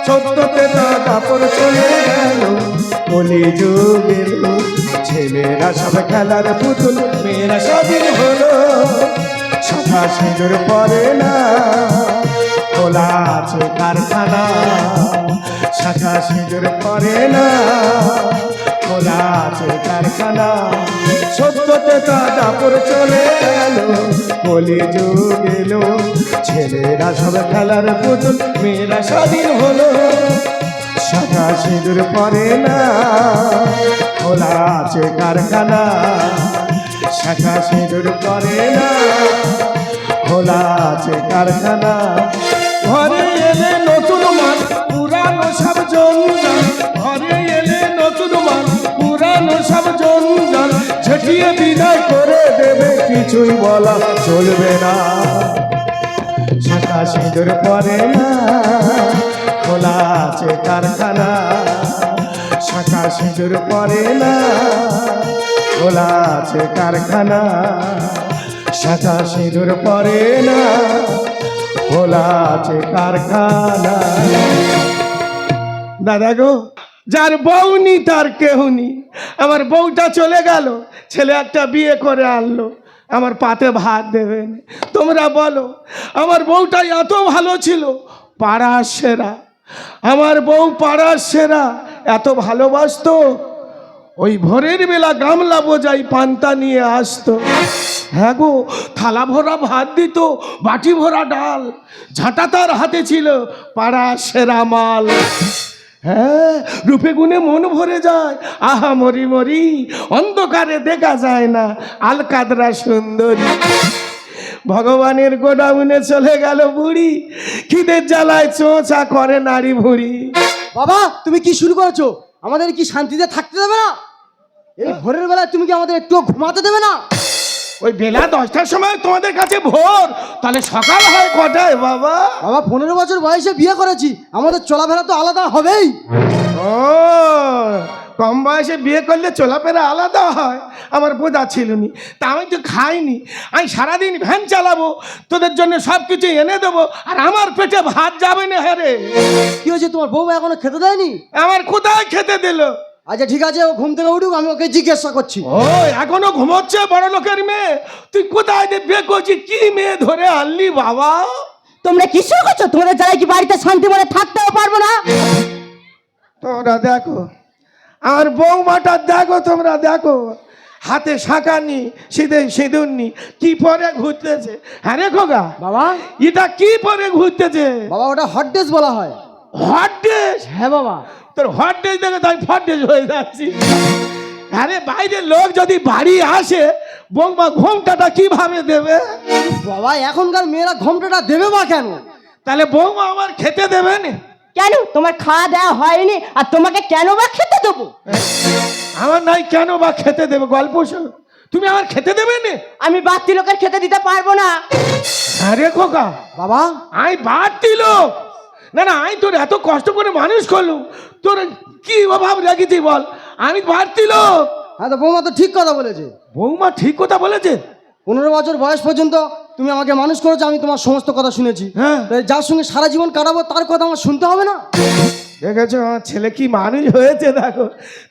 সত্যতে দাপর চলে গেল কলি যুগের ছেলেরা সব খেলার পুতুল মেয়েরা স্বাধীন হলো শাখা সিঁদুর পরে না খোলা আছে কারখানা শাখা সিঁদুর পরে না খোলা আছে কারখানা সত্যতে দাপর চলে গেল কলি যুগ এলো ছেলেরা সব খেলার পুতুল মেয়েরা স্বাধীন হলো শাখা সিঁদুর পরে না খোলা আছে কারখানা শাখা সিঁদুর পরে না খোলা আছে কারখানা ঘরে এলে নতুন মান পুরানো সব জঞ্জাল ঘরে এলে নতুন মান পুরানো সব জঞ্জাল ঝেঁটিয়ে বিদায় করে দেবে কিছুই বলা চলবে না শাখা সিঁদুর পরে না খোলা আছে কারখানা শাখা সিঁদুর পরে না খোলা আছে কারখানা শাখা সিঁদুর পরে না খোলা আছে কারখানা দাদা গো যার বউ নি তার কেউ নি আমার বউটা চলে গেল ছেলে একটা বিয়ে করে আনলো আমার পাতে ভাত দেবেন তোমরা বলো আমার বউটা এত ভালো ছিল পাড়ার সেরা আমার বউ পাড়ার সেরা এত ভালোবাসতো ওই ভোরের বেলা গামলা বোঝাই পান্তা নিয়ে আসতো হ্যাঁ গো থালা ভরা ভাত দিত বাটি ভরা ডাল ঝাঁটা তার হাতে ছিল পাড়ার সেরা মাল হ্যাঁ রূপে গুণে মন ভরে যায় আহা মরি মরি অন্ধকারে দেখা যায় না আলকাদরা সুন্দরী ভগবানের গোডাউনে চলে গেল বুড়ি খিদের জ্বালায় চোঁচা করে নারী ভুড়ি বাবা তুমি কি শুরু করেছো আমাদের কি শান্তিতে থাকতে দেবে না এই ভোরের বেলায় তুমি কি আমাদের একটু ঘুমাতে দেবে না ওই বেলা 10টার সময় তোমাদের কাছে ভোর তাহলে সকাল হয় কটায় বাবা বাবা 15 বছর বয়সে বিয়ে করেছি আমাদের চলাফেরা তো আলাদা হবেই ও কম বয়সে বিয়ে করলে চলাফেরা আলাদা হয় আমার বোঝা ছিল নি তা আমি তো খাইনি আমি সারাদিন ভ্যান চালাবো তোদের জন্য সব কিছু এনে দেবো আর আমার পেটে ভাত যাবে না হ্যারে কি হয়েছে তোমার বউ এখনো খেতে দেয়নি আমার কোথায় খেতে দিল আচ্ছা ঠিক আছে ও ঘুম থেকে উঠুক আমি ওকে জিজ্ঞাসা করছি ও এখনো ঘুমোচ্ছে বড় লোকের মেয়ে তুই কোথায় যে বিয়ে করছিস কি মেয়ে ধরে আনলি বাবা তোমরা কি শুরু করছো তোমাদের যারা কি বাড়িতে শান্তি মনে থাকতেও পারবো না তোমরা দেখো আর বৌমাটা দেখো তোমরা দেখো হাতে শাঁখা নি সিঁদুর নি কি পরে ঘুরতেছে হ্যাঁ রে খোকা বাবা এটা কি পরে ঘুরতেছে বাবা ওটা হট ড্রেস বলা হয় হট ড্রেস হ্যাঁ বাবা তোর হট ড্রেস দেখে তাই ফট ড্রেস হয়ে যাচ্ছি আরে বাইরের লোক যদি বাড়ি আসে বৌমা ঘোমটাটা কিভাবে দেবে বাবা এখনকার মেয়েরা ঘোমটাটা দেবে বা কেন তাহলে বৌমা আমার খেতে দেবে না কেন তোমার খাওয়া দেওয়া হয়নি আর তোমাকে কেন বা খেতে দেবো আমার নাই কেন বা খেতে দেবে গল্প শোনো তুমি আমার খেতে দেবে না আমি বাড়তি লোকের খেতে দিতে পারবো না আরে খোকা বাবা আই বাড়তি লোক না না আমি তোর এত কষ্ট করে মানুষ করলু তোর কি অভাব রেখেছি বল আমি বাড়তি লোক হ্যাঁ তো বৌমা তো ঠিক কথা বলেছে বৌমা ঠিক কথা বলেছে 15 বছর বয়স পর্যন্ত তুমি আমাকে মানুষ করেছো আমি তোমার সমস্ত কথা শুনেছি হ্যাঁ। তাই যার সঙ্গে সারা জীবন কাটাবো তার কথা আমার শুনতে হবে না দেখেছো আমার ছেলে কি মানুষ হয়েছে দেখো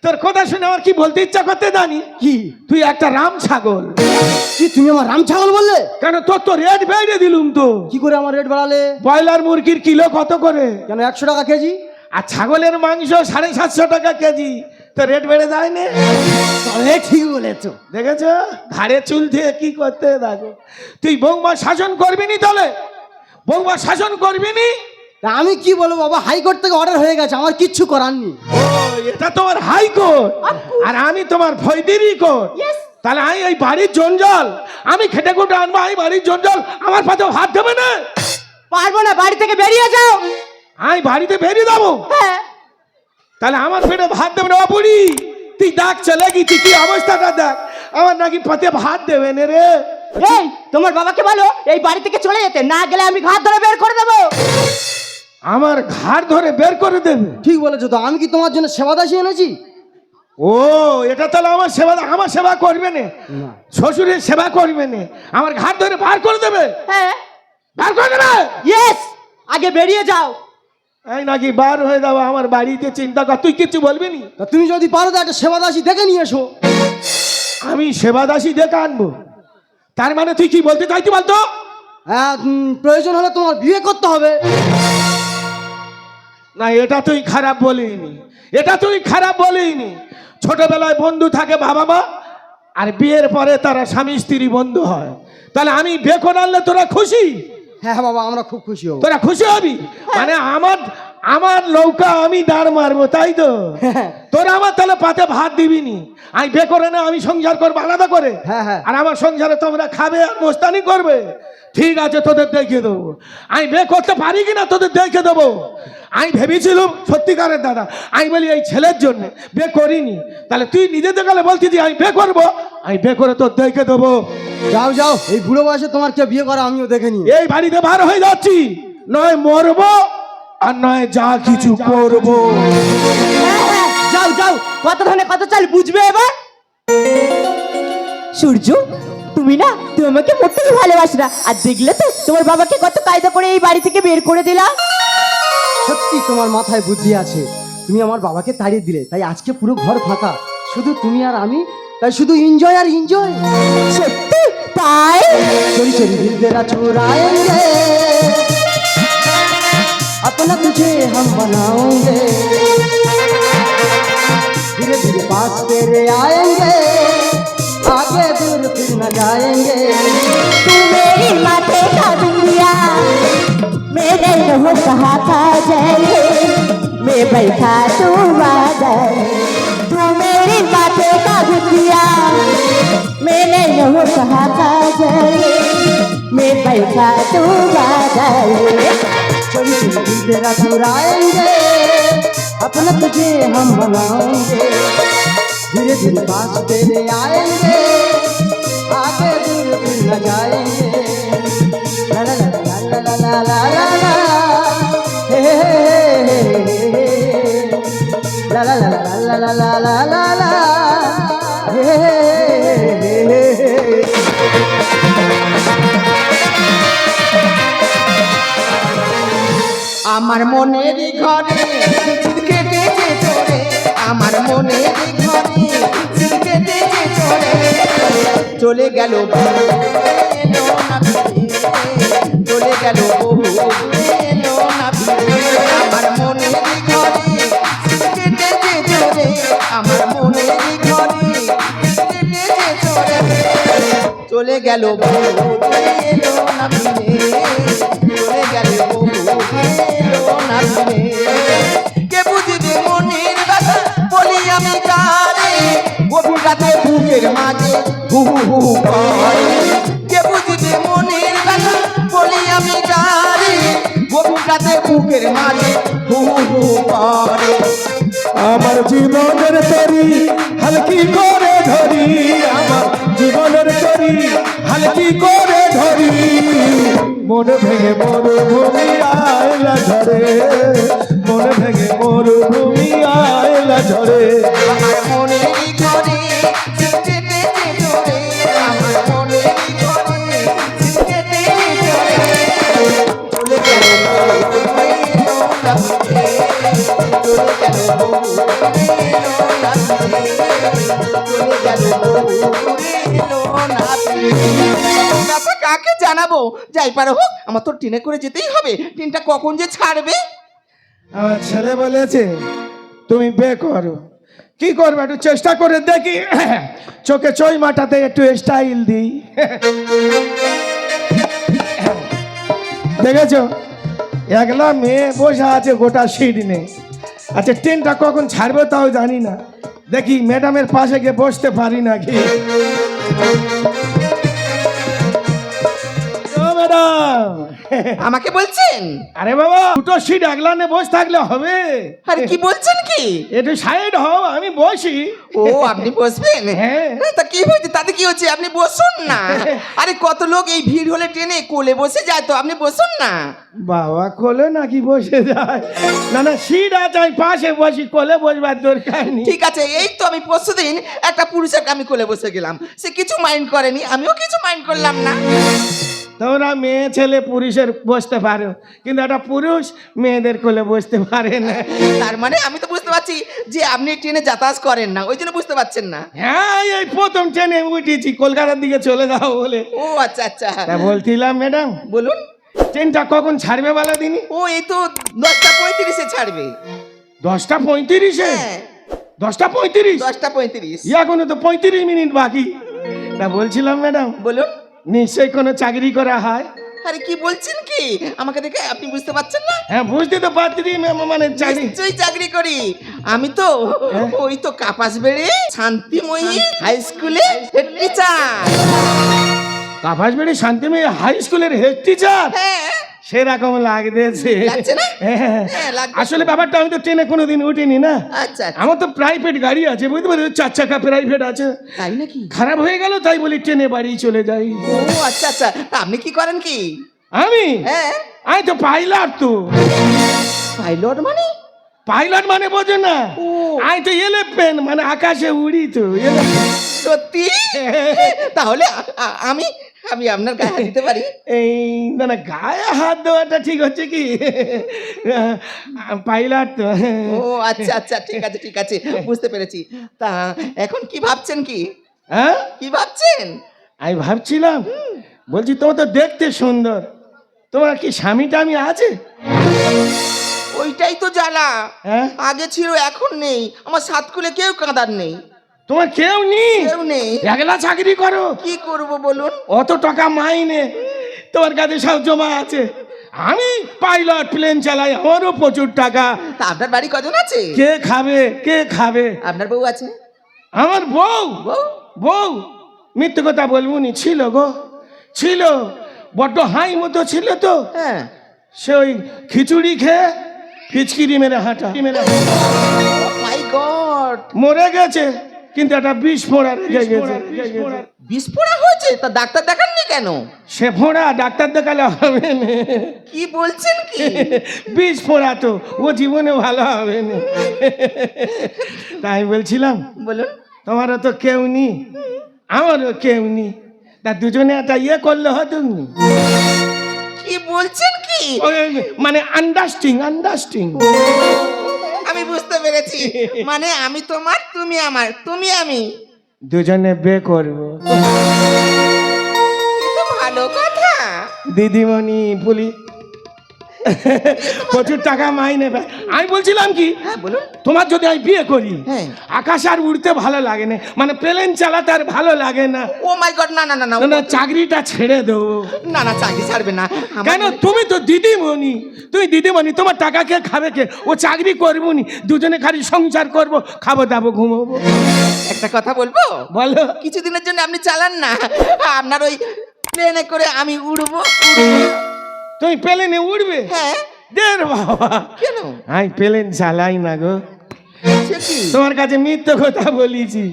তোর কথা শুনে আমার কি বলতে ইচ্ছা করতে জানি কি তুই একটা রাম ছাগল কি তুমি আমার রাম ছাগল বললে কেন তোর তো রেট বেড়ে দিলুম তো কি করে আমার রেট বাড়ালে ব্রয়লার মুরগির কিলো কত করে কেন 100 টাকা কেজি আর ছাগলের মাংস 750 টাকা কেজি তো রেট বেড়ে যায় না তবে ঠিক বলেছো দেখেছো ঘাড়ে চুল দিয়ে কি করতে দেখো তুই বৌমা শাসন করবি নি তাহলে বৌমা শাসন করবি নি তা আমি কি বলবো বাবা হাইকোর্ট থেকে অর্ডার হয়ে গেছে আমার কিচ্ছু করার নেই ও এটা তোমার হাইকোর্ট আর আমি তোমার ফৌজদারি কোর্ট তাহলে আমি এই বাড়ির জঞ্জাল আমি খেটে খুটে আনবো আমি বাড়ির জঞ্জাল আমার পাতে হাত দেবে না পারবো না বাড়ি থেকে বেরিয়ে যাও আমি বাড়িতে বেরিয়ে যাবো হ্যাঁ তাহলে আমার পেটে ভাত দেবে না বুড়ি তুই ডাক চলে গেছি কি অবস্থাটা দেখ আমার নাকি পাতে ভাত দেবে না রে এই তোমার বাবাকে বলো এই বাড়ি থেকে চলে যেতে না গেলে আমি ঘাট ধরে বের করে দেবো আমার ঘাড় ধরে বের করে দেবে ঠিক বলেছো তো আমি কি তোমার জন্য সেবা দাসী এনেছি ও এটা তাহলে আমার সেবা করবে না শ্বশুরের সেবা করবে না আমার ঘাট ধরে বার করে দেবে হ্যাঁ বার করে দেবে ইয়েস আগে বেরিয়ে যাও আমি নাকি বার হয়ে যাবো আমার বাড়িতে, চিন্তা কর। তুই কিছু বলবি নি? তা তুমি যদি পারো তো একটা সেবা দাসী দেখে নিয়ে এসো। আমি সেবাদাসী দেখে আনবো? তার মানে তুই কি বলতে চাইছি বলতো? হ্যাঁ, প্রয়োজন হলে তোমার বিয়ে করতে হবে। না, এটা তুই খারাপ বলিনি, এটা তুই খারাপ বলিনি। ছোটবেলায় বন্ধু থাকে বাবা মা, আর বিয়ের পরে তারা স্বামী স্ত্রী বন্ধু হয়। তাহলে আমি বিয়ে করে আনলে তোরা খুশি? হ্যাঁ বাবা, আমরা খুব খুশি হব। তোরা খুশি হবি? মানে আমার আমার নৌকা আমি দাঁড় মারবো, তাই তো? তোরা আমার তাহলে পাতে ভাত দিবি নি? আমি বিয়ে করে না, আমি সংসার করবো আলাদা করে। হ্যাঁ, হ্যাঁ। আর আমার সংসারে তোমরা খাবে আর মোস্তানি করবে। ঠিক আছে, তোদের দেখে দেবো। আমি বিয়ে করতে পারি কিনা তোদের দেখে দেবো। আমি ভেবেছিলাম সত্যিকারের দাদা, আমি বলি এই ছেলের জন্য বিয়ে করিনি। তাহলে তুই নিজে দেখালে বলছি যে আমি বিয়ে করবো, আমি বিয়ে করে তোর দেখে দেবো। যাও যাও, এই বুড়ো বয়সে তোমার কে বিয়ে করা আমিও দেখে নিই। এই বাড়িতে বার হয়ে যাচ্ছি, নয় মরবো আর নয় যা কিছু করবো। যাও যাও, কত ধানে কত চাল বুঝবে এবার। সূর্য, তুমি না, তুমি আমাকে মোটেই ভালোবাসো না। আর দেখলে তো তোমার বাবাকে কত কায়দা করে এই বাড়ি থেকে বের করে দিলাম। সত্যি তোমার মাথায় বুদ্ধি আছে। তুমি আমার বাবাকে তাড়িয়ে দিলে, তাই আজকে পুরো ঘর ফাঁকা, শুধু তুমি আর আমি। তাই শুধু এনজয় আর এনজয়। সত্যি তাই? चोरी चोरी दिल तेरा चुराएंगे, अपना तुझे हम बनाएंगे, धीरे धीरे पास तेरे आएंगे, आगे दूर फिर न जाएंगे। तू मेरी माथे का दुनिया, मेरे हो कहा था जाएंगे, मैं बैठा तू बादल। तू मेरी माथे का दुनिया, मैंने हो कहा था जाएंगे, मैं बैठा तू बादल। चोरी चोरी दिल तेरा चुराएंगे, अपना तुझे हम बनाएंगे, धीरे धीरे पास तेरे आएंगे, आगे दूर फिर न जाएंगे। ला ला ला ला ला ला ला ला ला, हे हे हे हे, ला ला ला ला ला ला ला ला ला, हे हे हे हे। আমার মনের ঘরে কেটেছে চোরে, আমার মনের ঘরে কেটেছে চোরে, চলে গেল বহু এলো না ফিরে, চলে গেল বহু এলো না ফিরে। আমার মনের ঘরে কেটেছে চোরে, আমার মনের ঘরে কেটেছে চোরে, চলে গেল বহু এলো না ফিরে, চলে গেল বহু এলো না ফিরে। কে বুঝবে মনের ব্যথা বলি আমি কারে, গভীর রাতে বুকের মাঝে হু হু হু করে। কে বুঝবে মনের ব্যথা বলি আমি কারে, গভীর রাতে বুকের মাঝে হু হু হু করে। আমার জীবনের তরি হালকি করে ধরি, আমার জীবনের তরি হালকি করে ধরি, মন ভেঙে মরুভূমি আয়লা ঝরে, মন ভেঙে মরুভূমি আয়লা ঝরে। আমার মনের ঘরে কেটেছে চোরে, আমার মনের ঘরে কেটেছে চোরে, চলে গেল বহু এলো না ফিরে, চলে গেল বহু এলো না ফিরে, চলে গেল বহু এলো না ফিরে। ব্যাপার কাকে জানাবো? যাই পারো হোক, আমার তো ট্রেনে করে যেতেই হবে। ট্রেনটা কখন যে ছাড়বে? আমার ছেলে বলেছে তুমি বে করো। কি করবে একটু চেষ্টা করে দেখি, চোখে চই মাটাতে একটু স্টাইল দিই। দেখেছো, একলা মেয়ে বসে আছে, গোটা সিট নেই। আচ্ছা, ট্রেনটা কখন ছাড়বে তাও জানি না। দেখি ম্যাডামের পাশে গিয়ে বসতে পারি নাকি। ও ম্যাডাম, আমাকে বলছেন? আরে বাবা, দুটো সিট একলানে বসে থাকলে হবে? আরে কি বলছেন কি? একটু সাইড হও, আমি বসি। ও, আপনি বসবেন? হ্যাঁ। তা কি হয়েছে, তাতে কি হচ্ছে? আপনি বসুন না। আরে কত লোক এই ভিড় হলে ট্রেনে কোলে বসে যায়, তো আপনি বসুন না। বাবা কোলে নাকি বসে যায়? না না, সিট আছে, আমি পাশে বসি, কোলে বসবার দরকার নেই। ঠিক আছে, এই তো আমি পরশুদিন একটা পুরুষের আমি কোলে বসে গেলাম, সে কিছু মাইন্ড করেনি, আমিও কিছু মাইন্ড করলাম না। তোমরা মেয়ে ছেলে পুরুষের বসতে পারো, কিন্তু একটা পুরুষ মেয়েদের কোলে বসতে পারে না। তার মানে আমি তো বুঝতে পারছি যে আপনি ট্রেনে যাতায়াত করেন না, ওই জন্য বুঝতে পারছেন না। হ্যাঁ, এই প্রথম ট্রেনে উঠেছি, কলকাতার দিকে চলে যাও বলে। ও আচ্ছা আচ্ছা, তা বলছিলাম ম্যাডাম, বলুন। ট্রেনটা কখন ছাড়বে বলো দিনই? ও এই তো 10:35 ছাড়বে। 10:35? হ্যাঁ 10:35? 10:35। এখনো তো 35 মিনিট বাকি। তা বলছিলাম ম্যাডাম, বলুন। নিশ্চয়ই কোনো চাকরি করা হয়? আরে কি বলছেন কি, আমাকে দেখে আপনি বুঝতে পারছেন না? হ্যাঁ, বুঝতে তো পারছি, মানে চাকরি। নিশ্চয়ই চাকরি করি আমি তো, ওই তো কাপাসবেড়ে শান্তিময়ী হাই স্কুলে হেড টিচার। কাপাসবাড়ি শান্তিময়ী হাই স্কুলের হেড টিচার? হ্যাঁ সেরকম লাগতেছে। লাগছে না? হ্যাঁ, হ্যাঁ, লাগছে। আসলে ব্যাপারটা, আমি তো ট্রেনে কোনোদিন উঠিনি না। আচ্ছা আচ্ছা। আমার তো প্রাইভেট গাড়ি আছে, বুঝতে পারছো, 4 চাকা প্রাইভেট আছে। তাই নাকি? খারাপ হয়ে গেল, তাই বলি ট্রেনে বাড়ি চলে যাই। ও আচ্ছা আচ্ছা, তা আপনি কি করেন কি? আমি হ্যাঁ আমি তো পাইলট। তো পাইলট মানে? পাইলট মানে বোঝো না? ও। আমি তো এরোপ্লেন, মানে আকাশে উড়ি তো। সত্যি? তাহলে আমি আমি আপনার গায়ে হাত দিতে পারি? এই না না, গায়ে হাত দেওয়াটা ঠিক হচ্ছে কি, পাইলট তো। ও আচ্ছা আচ্ছা, ঠিক আছে ঠিক আছে, বুঝতে পেরেছি। তা এখন কি ভাবছেন কি? হ্যাঁ, কি ভাবছেন? আমি ভাবছিলাম, বলছি তোমার তো দেখতে সুন্দর, তোমার কি স্বামী টামি আছে? ওইটাই তো জ্বালা। হ্যাঁ, আগে ছিল, এখন নেই। আমার সাতকুলে কেউ কাঁদার নেই, তোমার কেউ নেই? কেউ নেই। একলা চাকরি করো? কি করব বলুন? অত টাকা মাইনে তোমার কাছে সব জমা আছে। আমি পাইলট, প্লেন চালাই, আমারও প্রচুর টাকা। তা আপনার বাড়ি কজন আছে? কে খাবে, কে খাবে? আপনার বউ আছে? আমার বউ? বউ? বউ মিথ্যে কথা বলবো নি, ছিল গো, ছিল, বড্ড হাই মতো ছিল তো। হ্যাঁ। সে ওই খিচুড়ি খেয়ে ফিচকিরি মেরে হাঁটা, মাই গড, মরে গেছে, কিন্তু একটা বিষ ফোঁড়া রেখে গেছে। বিস্ফোরা হয়েছে? তা ডাক্তার দেখাননি কেন? সে ফোঁড়া ডাক্তার দেখালে হবে না, কি বলছেন কি? বিষ ফোঁড়া তো, ও জীবনে ভালো হবে না। তাই বলছিলাম, বলুন। তোমারও তো কেউ নি, আমারও কেউ নি, তা দুজনে একটা ইয়ে করলে হতো নি। কি বলছেন কি? মানে আন্ডারস্ট্যান্ডিং। আমি বুঝতে পেরেছি, মানে আমি তোমার, তুমি আমার, তুমি আমি, দুজনে বিয়ে করবো। এ তো ভালো কথা। দিদিমণি পুলিশ প্রচুর টাকা মাইনে পায়। আমি বলছিলাম কি, হ্যাঁ বলুন। তোমার যদি আমি বিয়ে করি, হ্যাঁ। আকাশ আর উড়তে ভালো লাগে না, মানে প্লেন চালাতে আর ভালো লাগে না। ও মাই গড, না না না না, না না, চাকরিটা ছেড়ে দেবো। না না, চাকরি ছাড়বে না। কেন? তুমি তো দিদিমণি, তুমি দিদিমণি, তোমার টাকা কে খাবে কে? ও চাকরি করবো নি, দুজনে খালি সংসার করবো, খাবো দাবো, ঘুমোবো। একটা কথা বলবো? বলো। কিছুদিনের জন্য আপনি চালান না, আপনার ওই প্লেনে করে আমি উড়বো। তুমি প্লেনে উঠবে? হ্যাঁ। দের বাবা, কেন? আমি প্লেন চালাই না গো। সে কি? তোমার কাছে মিথ্যে কথা বলেছি,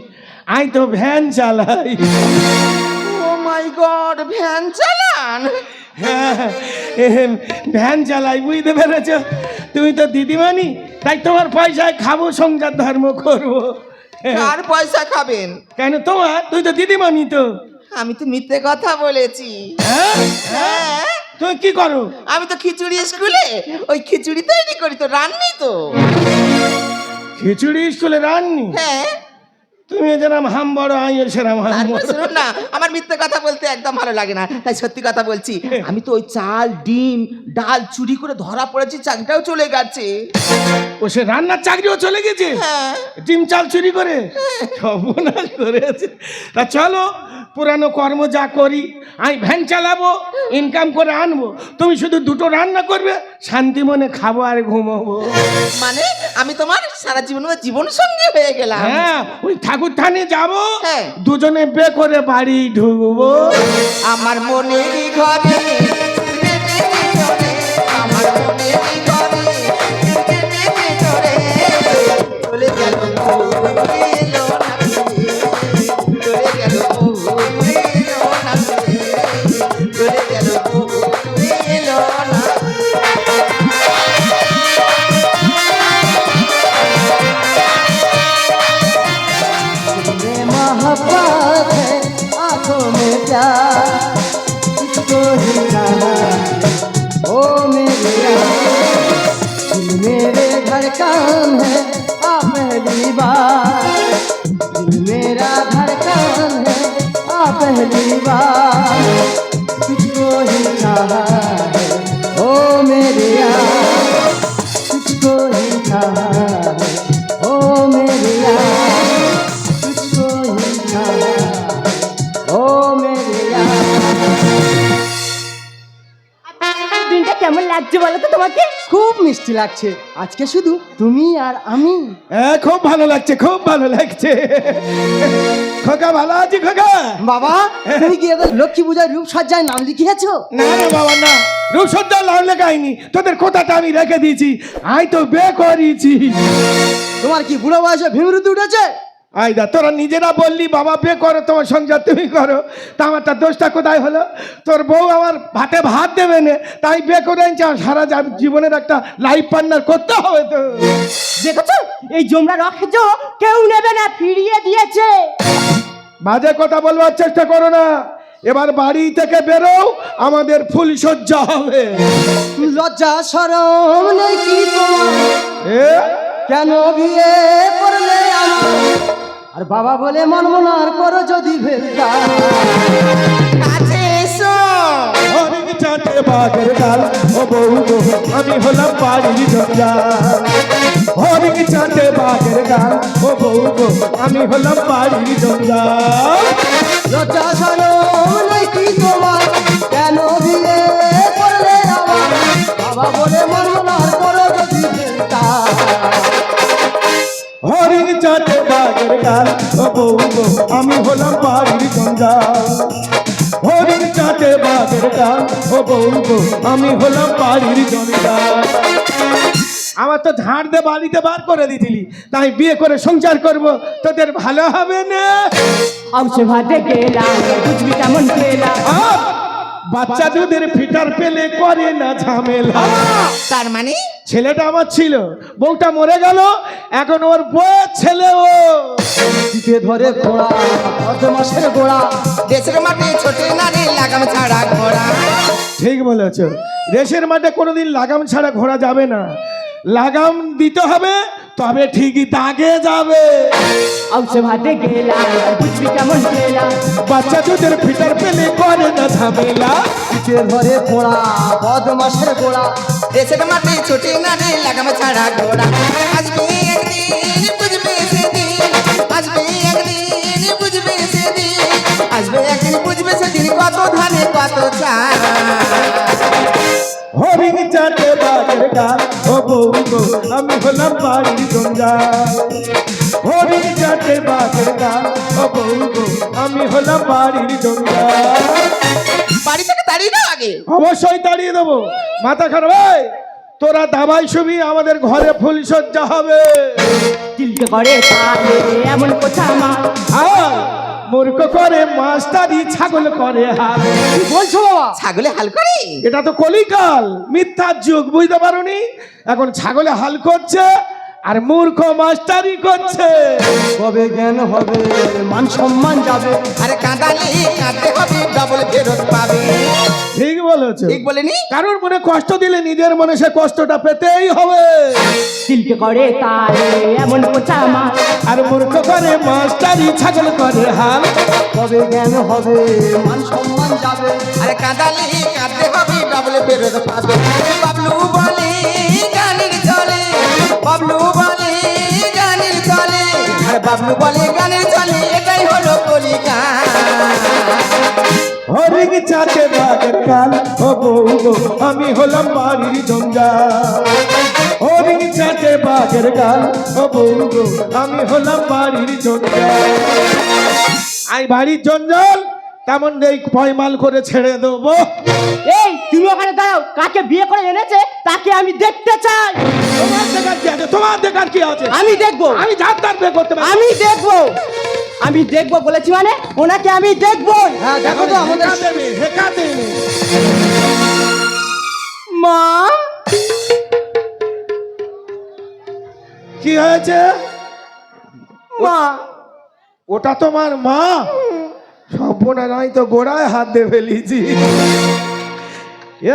আমি তো ভ্যান চালাই। ও মাই গড, ভ্যান চালান? হ্যাঁ, ভ্যান চালাই, বুঝতে পেরেছ? তুমি তো দিদিমণি, তাই তোমার পয়সায় খাবো, সংসার ধর্ম করবো। কার পয়সা খাবেন? কেন তোমার? তুই তো দিদিমণি তো। আমি তো মিথ্যে কথা বলেছি। হ্যাঁ, হ্যাঁ, তুমি কি করো? আমি তো খিচুড়ি স্কুলে ওই খিচুড়ি তৈরি করি, তো রান্নি তো। খিচুড়ি স্কুলে রাননি? হ্যাঁ। তুমি যেরকম হাম বড়, আমি সেরকম হাম তারপর বড়। শুনুন না, আমার মিথ্যে কথা বলতে একদম ভালো লাগে না, তাই সত্যি কথা বলছি। আমি তো ওই চাল, ডিম, ডাল চুরি করে ধরা পড়েছি, চাকরিটাও চলে গেছে। ও সে রান্নার চাকরিও চলে গেছে? হ্যাঁ। ডিম চাল চুরি করে সর্বনাশ করেছে। তা চলো, পুরানো কর্ম যা করি, আমি ভ্যান চালাবো, ইনকাম করে আনবো, তুমি শুধু দুটো রান্না করবে, শান্তি মনে খাবো আর ঘুমোবো। মানে আমি তোমার সারা জীবন সঙ্গী হয়ে গেলাম। হ্যাঁ, ওই ঠাকুর থানে যাবো, হ্যাঁ। দুজনে বে করে বাড়ি ঢুকবো। আমার মনের ঘরে, আমার মনের ঘরে চলে গেল, এলো না, চলে গেল, এলো না, চলে গেল, এলো না। धड़कन है आ पहली बार, दिल मेरा धड़कन है आ पहली बार, तुझको ही चाहा है ओ मेरे यार, तुझको ही चाहा है ओ मेरे यार, तुझको ही चाहा है ओ मेरे यार। দিনটা কেমন লাগছে বলো তো তোমাকে? খুব মিষ্টি লাগছে আজকে শুধু তুমি আর আমি। খুব ভালো লাগছে, খুব ভালো লাগছে। খোকা ভালো আছি খোকা? বাবা তুমি কি এবার লক্ষ্মী পূজার রূপসজ্জায় নাম লিখিয়েছো? না না বাবা না, রূপসজ্জার নাম লেখাইনি, তোদের কথাটা আমি রেখে দিয়েছি। আই তো বে করিয়েছি। তোমার কি বুড়ো বয়সে ভীমরুতি উঠেছে? আইদা তোরা নিজেরা বললি বাবা বে করো, তোমার সংসার তুমি করো, তা আমারটা দোষটা কোথায় হলো? তোর বউ আমার ভাতে ভাত দেবে না, তাই বে করে আনছি। আর সারা জীবনের একটা লাইফ পার্টনার করতে হবে তো। দেখেছো এই জমরা রক্ষেছ কেউ নেবে না, ফিরিয়ে দিয়েছে। বাজে কথা বলবার চেষ্টা করো না। এবার বাড়ি থেকে বেরো, আমাদের ফুল সজ্জা হবে। লজ্জা শরম নেই কি তোমার? এ কেন বিয়ে করলে আমার? আর বাবা বলে মনমনার করো যদি ভেলতা। কাছে এসো। হরিণ চাটে বাঘের গাল, ও বউ গো আমি হলাম বাড়ির জঞ্জাল। হরিণ চাটে বাঘের গাল, ও বউ গো আমি হলাম বাড়ির জঞ্জাল। লজ্জা শরম নেই কি তোমার? কেন বিয়ে করলে আমার? বাবা বলে মনমনার করো যদি ভেলতা। হরিণ চাটে বাঘের গাল, ও বউ গো আমি হলাম বাড়ির জঞ্জাল। হরিণ চাটে বাঘের গাল, ও বউ গো আমি হলাম বাড়ির জঞ্জাল। আমার তো ঝাড় দে বাড়িতে বার করে দিছিলি, তাই বিয়ে করে সংসার করব, তোদের ভালো হবে না। আউসে ভাতে গেলাম বুঝবি কেমন খেলাম। আহ! বাচ্চা দুধের ফিটার পেলে করে না ঝামেলা। তার মানে ছেলেটা আমার ছিল, বউটা মরে গেল, এখন ওর বউয়ের ছেলে ও। পিঠে ধরে ঘোড়া বদমাসের গোড়া। দেশের মাঠে ছোটে না রে লাগাম ছাড়া ঘোড়া। ঠিক বলেছ, রেশের মাঠে কোনোদিন লাগাম ছাড়া ঘোরা যাবে না, লাগাম দিতে হবে, তবে ঠিকই দাগে যাবে। আউসে ভাতে গেলাম বুঝবি কেমন খেলাম। বাচ্চা দুধের ফিটার পেলে করে না ঝামেলা। পিঠে ধরে ঘোড়া বদমাসের গোড়া। দেশের মাঠে ছোটে না রে লাগাম ছাড়া ঘোড়া। আসবে একদিন বুঝবে সেদিন, আসবে একদিন বুঝবে সেদিন, আসবে একদিন বুঝবে সেদিন কত ধানে কত চাল। হরিণ চাটে বাঘের গাল, ও বউ গো আমি হলাম বাড়ির জঞ্জাল। হরিণ চাটে বাঘের গাল, ও বউ গো আমি হলাম বাড়ির জঞ্জাল। বাড়ি থেকে দাঁড়িয়ে দাও আগে। অবশ্যই দাঁড়িয়ে দেবো, মাথা খারাপ। এই, তোরা দাবাই শুবি, আমাদের ঘরে ফুল সজ্জা হবে। দিলকে করে তালে এমন কথা আমার। আর মূর্খ করে মাস্টারি, ছাগল করে হাল। কি বলছো বাবা? ছাগলে হাল করে? এটা তো কলিকাল, মিথ্যার যুগ, বুঝতে পারোনি? এখন ছাগলে হাল করছে আর মূর্খ মাস্টারি করছে। কবে জ্ঞান হবে মান সম্মান যাবে? আরে কাঁদালে কাঁদতে হবে, ডবল ফেরত পাবে। ঠিক বলেছো। ঠিক বলেনি? কারোর মনে কষ্ট দিলে নিজের মনে সে কষ্টটা পেতেই হবে। দিলকে করে তালে এমন কথা আমার। আর মূর্খ করে মাস্টারি, ছাগল করে হাল। কবে জ্ঞান হবে মান সম্মান যাবে? আরে কাঁদালে কাঁদতে হবে, ডবল ফেরত পাবে। বাবলু বলে গানের চলে, বাবলু বলে গানের চলে, আরে বাবলু বলে গানের চলে, এটাই হলো কলিকা। হরিণ চাটে বাঘের গাল, ও বউ গো আমি হলাম বাড়ির জঞ্জাল। হরিণ চাটে বাঘের গাল, ও বউ গো আমি হলাম বাড়ির জঞ্জাল। আই বাড়ির জঞ্জাল, তেমন এই পয়মাল করে ছেড়ে দেবো। এই তুমি ওখানে দাঁড়াও, কাকে বিয়ে করে এনেছে তাকে আমি দেখতে চাই। তোমার দেখার কি আছে? তোমার দেখার কি আছে? আমি দেখবো, আমি যাত্রার বিয়ে করতে পারি। আমি দেখবো, আমি দেখবো বলেছি মানে ওনাকে আমি দেখবো। হ্যাঁ দেখো তো আমাদের হেকাতে মা কি হয়েছে? মা ওটা তোমার মা? সর্বনা নয় তো, গোড়ায় হাত দিয়ে ফেলেছি।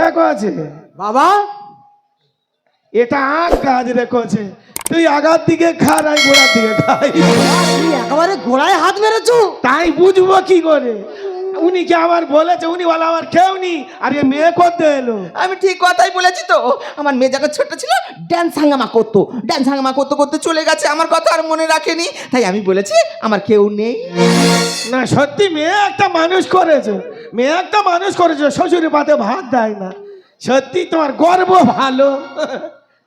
এক আছে বাবা এটা আগ কাজ রেখেছে, তুই আগার দিকে খা আর আমি গোড়ার দিকে খাই। তুমি একেবারে গোড়ায় হাত মেরেছো। তাই বুঝবো কি করে? উনি কি আমার বলেছে? উনি বলে আমার কেউ নি, আর এ মেয়ে করতে এলো। আমি ঠিক কথাই বলেছি তো। আমার মেয়ে যখন ছোট ছিল ড্যান্স হাঙ্গামা করতো, ড্যান্স হাঙ্গামা করতে করতে চলে গেছে, আমার কথা আর মনে রাখেনি। তাই আমি বলেছি আমার কেউ নেই। না সত্যি মেয়ে একটা মানুষ করেছে, মেয়ে একটা মানুষ করেছে, শ্বশুরের পাতে ভাত দেয় না। সত্যি তোমার গর্ব ভালো।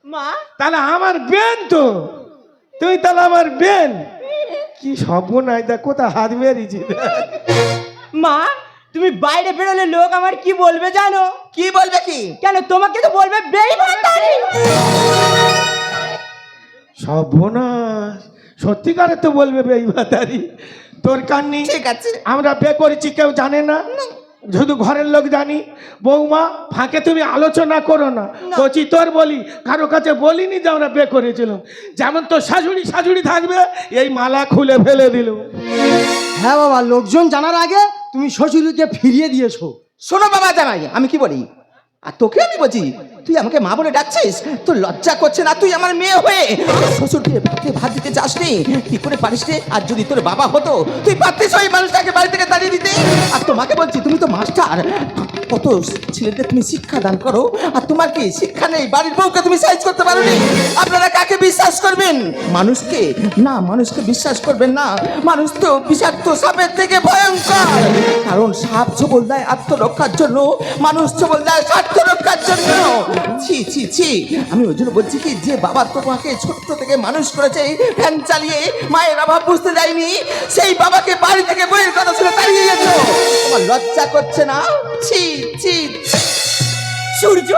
মা, তাহলে আমার বেন তো, তুই তাহলে আমার বেন। কি সব নাই, দেখ কোথা হাত মেরেছি। মা তুমি বাইরে বেরোলে লোক আমার কি বলবে জানো? কি বলবে কি? কেন তোমাকে তো বলবে বেইমানদারি। সর্বনাশ, সত্যিকারে তো বলবে বেইমানদারি। তোর কান্নি ঠিক আছে। আমরা বে করেছি কেউ জানে না, শুধু ঘরের লোক জানি। বৌমা ফাঁকে তুমি আলোচনা করো না, কচি তোর বলি, কারো কাছে বলিনি যে আমরা বে করেছিলাম। যেমন তো শাশুড়ি শাশুড়ি থাকবে, এই মালা খুলে ফেলে দিল। হ্যাঁ বাবা, লোকজন জানার আগে তুমি শ্বশুরকে ফিরিয়ে দিয়েছো। শোনো বাবা জামাই, আমি কি বলি আর তোকে আমি বলছি, তুই আমাকে মা বলে ডাকছিস? তোর লজ্জা করছে না? তুই আমার মেয়ে হয়ে শ্বশুরকে ভাতে ভাত দিতে চাসনি, কি করে পারিস রে? আর যদি তোর বাবা হতো, তুই পারতিস ওই মানুষটাকে বাড়ি থেকে তাড়িয়ে দিতে? আর তোমাকে বলছি, তুমি তো মাস্টার, কত ছেলেদের তুমি শিক্ষা দান করো, আর তোমার কি শিক্ষা নেই? বাড়ির বউকে তুমি সাইজ করতে পারোনি। আপনারা কাকে বিশ্বাস করবেন? মানুষকে না, মানুষকে বিশ্বাস করবেন না। মানুষ তো বিষাক্ত সাপের থেকে ভয়ঙ্কর, কারণ সাপ ছবল দেয় আত্মরক্ষার জন্য, মানুষ ছবল দেয় স্বার্থরক্ষার জন্য। ছি ছি ছি, আমি ওই জন্য বলছি কি, যে বাবা তোমাকে ছোট্ট থেকে মানুষ করেছে, ফ্যান চালিয়ে মায়ের অভাব বুঝতে দেয়নি, সেই বাবাকে বাড়ি থেকে বইয়ের কথা শুনে তাড়িয়ে গেছো। তোমার লজ্জা করছে না? ছি ছি। সূর্য,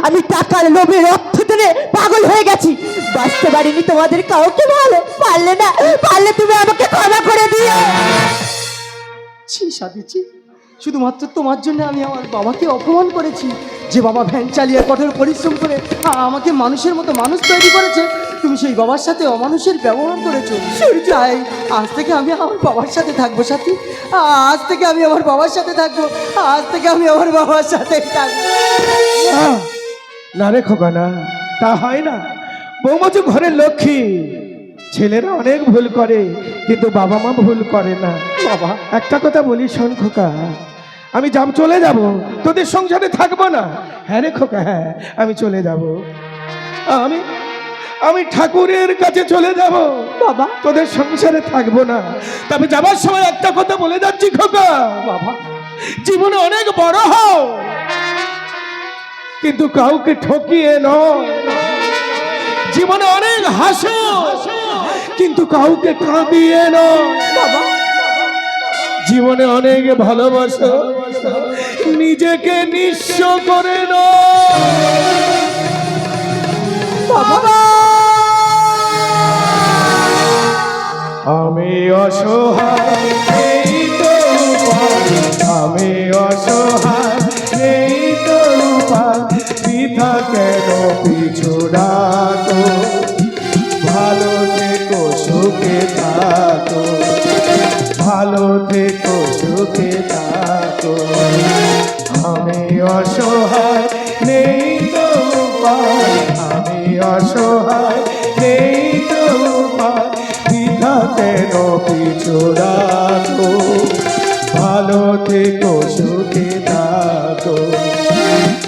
আমি টাকার লোভে রক্ত দিলে পাগল হয়ে গেছি, বাঁচতে পারিনি তোমাদের কাউকে ভালো। পারলে তুমি আমাকে ক্ষমা করে দিও। ছি সাদিছি, শুধুমাত্র তোমার জন্য আমি আমার বাবাকে অপমান করেছি। যে বাবা ভ্যান চালিয়ে কঠোর পরিশ্রম করে আমাকে মানুষের মতো মানুষ তৈরি করেছে, তুমি সেই বাবার সাথে অমানুষের ব্যবহার করেছো। তাই আজ থেকে আমি আমার বাবার সাথে থাকবো সাথী, আজ থেকে আমি আমার বাবার সাথে থাকবো, আজ থেকে আমি আমার বাবার সাথে থাকবো। না রে খোকা, না তা হয় না। বৌমা তো ঘরের লক্ষ্মী, ছেলেরা অনেক ভুল করে, কিন্তু বাবা মা ভুল করে না। বাবা একটা কথা বলি শোন খোকা, আমি চলে যাব, তোদের সংসারে থাকবো না। হ্যাঁ রে খোকা, হ্যাঁ আমি চলে যাব। আমি ঠাকুরের কাছে চলে যাব বাবা, তোদের সংসারে থাকবো না। তবে যাবার সময় একটা কথা বলে যাচ্ছি খোকা, বাবা জীবনে অনেক বড় হও, কিন্তু কাউকে ঠকিয়ে নয়। জীবনে অনেক হাসো, কিন্তু কাউকে কাঁদিয়ে নয়। বাবা জীবনে অনেক ভালোবাসো, নিজেকে নিঃস্ব করে নয়। বাবা আমি অসহায়, নেই তো উপায়, আমি অসহায়, নেই তো উপায়, বৃথা কেন পিছু ডাকো, ভালো থেকো সুখে থাকো, ভালো থেকো সুখে থাকো। আমি অসহায়, নেই তো উপায়, আমি অসহায়, নেই তো উপায়, বৃথা কেন পিছু ডাকো, ভালো থেকো সুখে থাকো,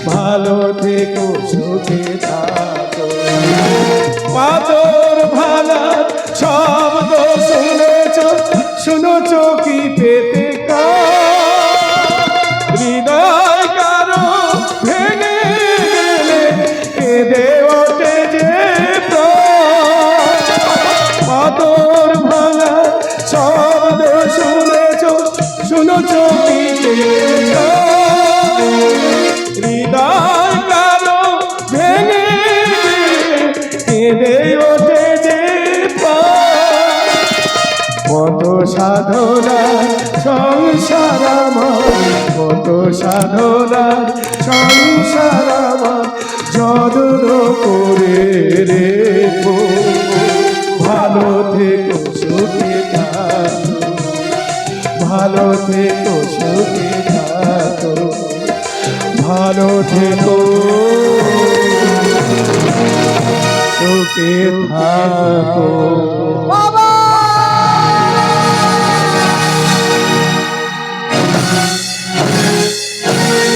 ভালো থেকো সুখে থাকো। পাথর ভালা শব্দ শুনেছ কি পেতে হৃদয় কারো ভেঙে গেলে কেঁদে ওঠে যে পাথর ভাঙা শব্দ শুনেছ কি পেতে হৃদয় কারো ভেঙে কেঁদে ওঠে যে কত সাধনা সংসার আমার, কত সাধনা সংসার আমার, যত্ন করে রেখো, ভালো থেকো সুখে থাকো, ভালো থেকো সুখে থাকো, ভালো থেকো। সুখে থাকো।